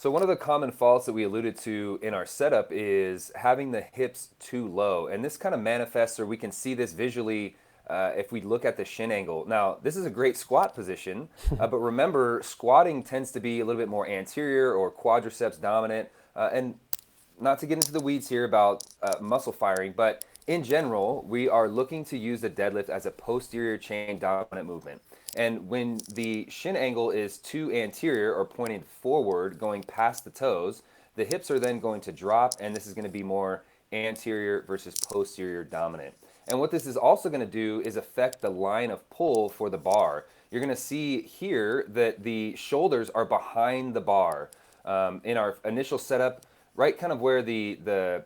So one of the common faults that we alluded to in our setup is having the hips too low. And this kind of manifests, or we can see this visually if we look at the shin angle. Now, this is a great squat position, but remember, squatting tends to be a little bit more anterior or quadriceps dominant. And not to get into the weeds here about muscle firing, but in general, we are looking to use the deadlift as a posterior chain dominant movement. And when the shin angle is too anterior or pointing forward, going past the toes, the hips are then going to drop, and this is going to be more anterior versus posterior dominant. And what this is also going to do is affect the line of pull for the bar. You're going to see here that the shoulders are behind the bar. In our initial setup, right kind of where the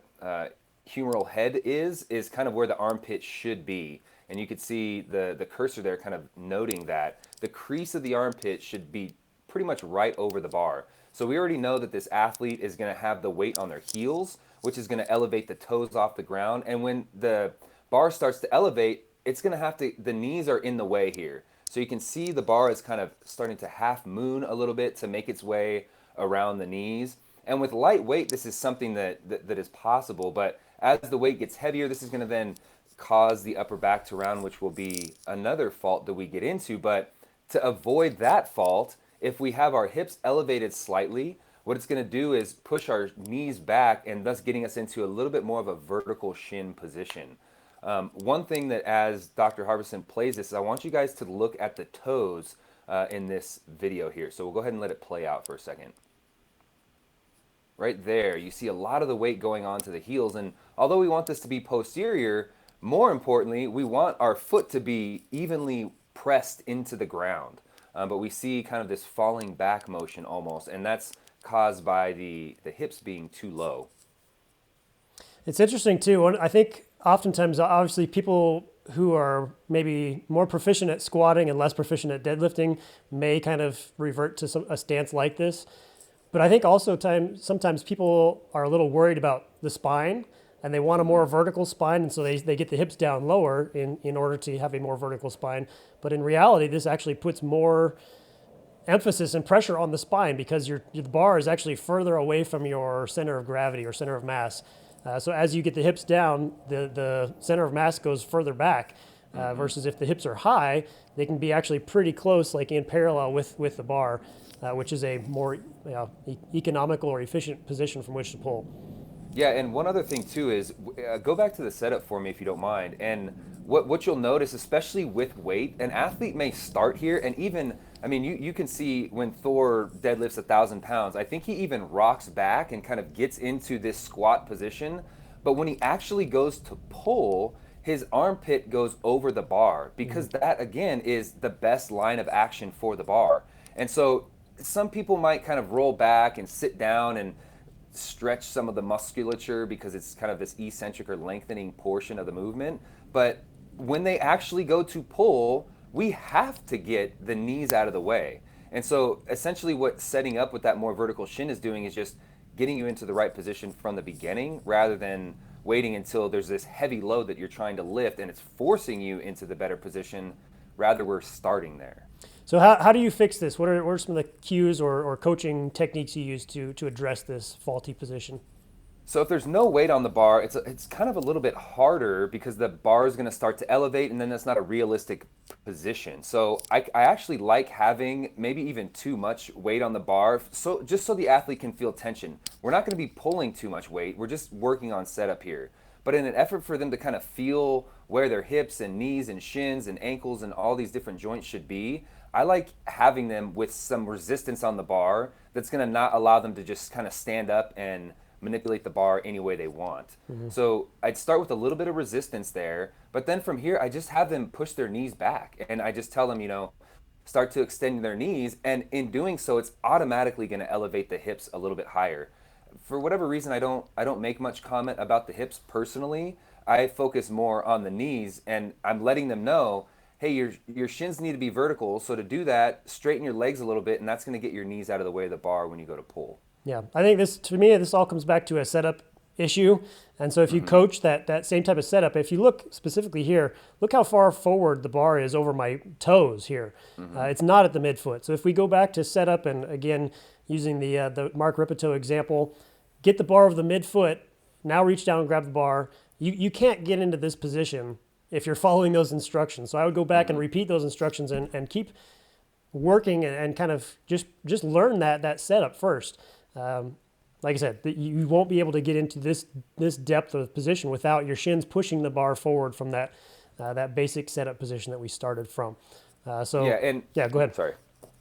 humeral head is kind of where the armpit should be. And you can see the cursor there kind of noting that. The crease of the armpit should be pretty much right over the bar. So we already know that this athlete is going to have the weight on their heels, which is going to elevate the toes off the ground. And when the bar starts to elevate, it's going to have to, the knees are in the way here. So you can see the bar is kind of starting to half moon a little bit to make its way around the knees. And with light weight, this is something that is possible. But as the weight gets heavier, this is going to then cause the upper back to round, which will be another fault that we get into. But to avoid that fault, if we have our hips elevated slightly, what it's going to do is push our knees back and thus getting us into a little bit more of a vertical shin position. One thing that as Dr. Harbison plays this, is I want you guys to look at the toes in this video here. So we'll go ahead and let it play out for a second. Right there, you see a lot of the weight going on to the heels. And although we want this to be posterior, more importantly, we want our foot to be evenly pressed into the ground. But we see kind of this falling back motion almost, and that's caused by the hips being too low. It's interesting too. I think oftentimes, obviously, people who are maybe more proficient at squatting and less proficient at deadlifting may kind of revert to a stance like this. But I think also sometimes people are a little worried about the spine and they want a more vertical spine, and so they get the hips down lower in order to have a more vertical spine. But in reality, this actually puts more emphasis and pressure on the spine because your bar is actually further away from your center of gravity or center of mass. So as you get the hips down, the center of mass goes further back. Versus if the hips are high, they can be actually pretty close, like in parallel with the bar, which is a more economical or efficient position from which to pull. Yeah, and one other thing too is go back to the setup for me if you don't mind. And what you'll notice, especially with weight, an athlete may start here, and even, I mean, you can see when Thor deadlifts 1,000 pounds, I think he even rocks back and kind of gets into this squat position. But when he actually goes to pull, his armpit goes over the bar because that, again, is the best line of action for the bar. And so some people might kind of roll back and sit down and stretch some of the musculature because it's kind of this eccentric or lengthening portion of the movement. But when they actually go to pull, we have to get the knees out of the way. And so essentially what setting up with that more vertical shin is doing is just getting you into the right position from the beginning rather than waiting until there's this heavy load that you're trying to lift and it's forcing you into the better position. Rather, we're starting there. So how do you fix this? What are some of the cues or coaching techniques you use to address this faulty position? So if there's no weight on the bar, it's kind of a little bit harder because the bar is going to start to elevate and then that's not a realistic position. So I actually like having maybe even too much weight on the bar, so just so the athlete can feel tension. We're not going to be pulling too much weight. We're just working on setup here. But in an effort for them to kind of feel where their hips and knees and shins and ankles and all these different joints should be, I like having them with some resistance on the bar that's going to not allow them to just kind of stand up and manipulate the bar any way they want. So I'd start with a little bit of resistance there, but then from here, I just have them push their knees back. And I just tell them, start to extend their knees. And in doing so, it's automatically going to elevate the hips a little bit higher. For whatever reason, I don't make much comment about the hips personally. I focus more on the knees, and I'm letting them know, hey, your shins need to be vertical. So to do that, straighten your legs a little bit, and that's going to get your knees out of the way of the bar when you go to pull. Yeah, I think this all comes back to a setup issue. And so if you coach that same type of setup, if you look specifically here, look how far forward the bar is over my toes here. It's not at the midfoot. So if we go back to setup and again, using the Mark Ripito example, get the bar over the midfoot, now reach down and grab the bar. You can't get into this position if you're following those instructions. So I would go back and repeat those instructions and keep working and kind of just learn that setup first. Like I said, you won't be able to get into this depth of position without your shins pushing the bar forward from that basic setup position that we started from. Go ahead. Sorry.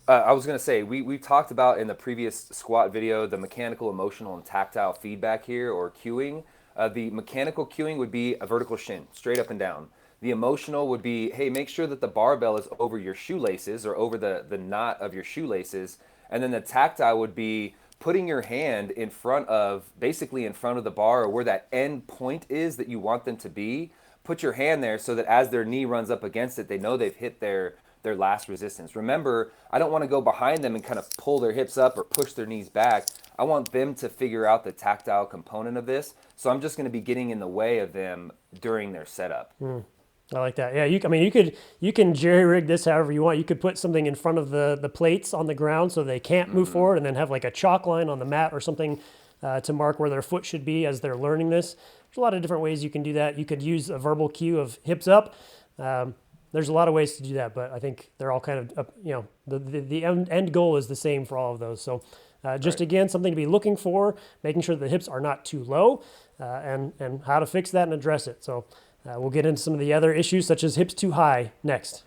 I was going to say, we've talked about in the previous squat video the mechanical, emotional, and tactile feedback here, or cueing. The mechanical cueing would be a vertical shin, straight up and down. The emotional would be, hey, make sure that the barbell is over your shoelaces or over the knot of your shoelaces. And then the tactile would be putting your hand basically in front of the bar, or where that end point is that you want them to be. Put your hand there so that as their knee runs up against it, they know they've hit their last resistance. Remember, I don't want to go behind them and kind of pull their hips up or push their knees back. I want them to figure out the tactile component of this. So I'm just going to be getting in the way of them during their setup. I like that. Yeah, you can jerry rig this however you want. You could put something in front of the plates on the ground so they can't move forward, and then have like a chalk line on the mat or something to mark where their foot should be as they're learning this. There's a lot of different ways you can do that. You could use a verbal cue of hips up. There's a lot of ways to do that, but I think they're all kind of, the end goal is the same for all of those. So again, something to be looking for, making sure the hips are not too low, and how to fix that and address it. So we'll get into some of the other issues, such as hips too high, next.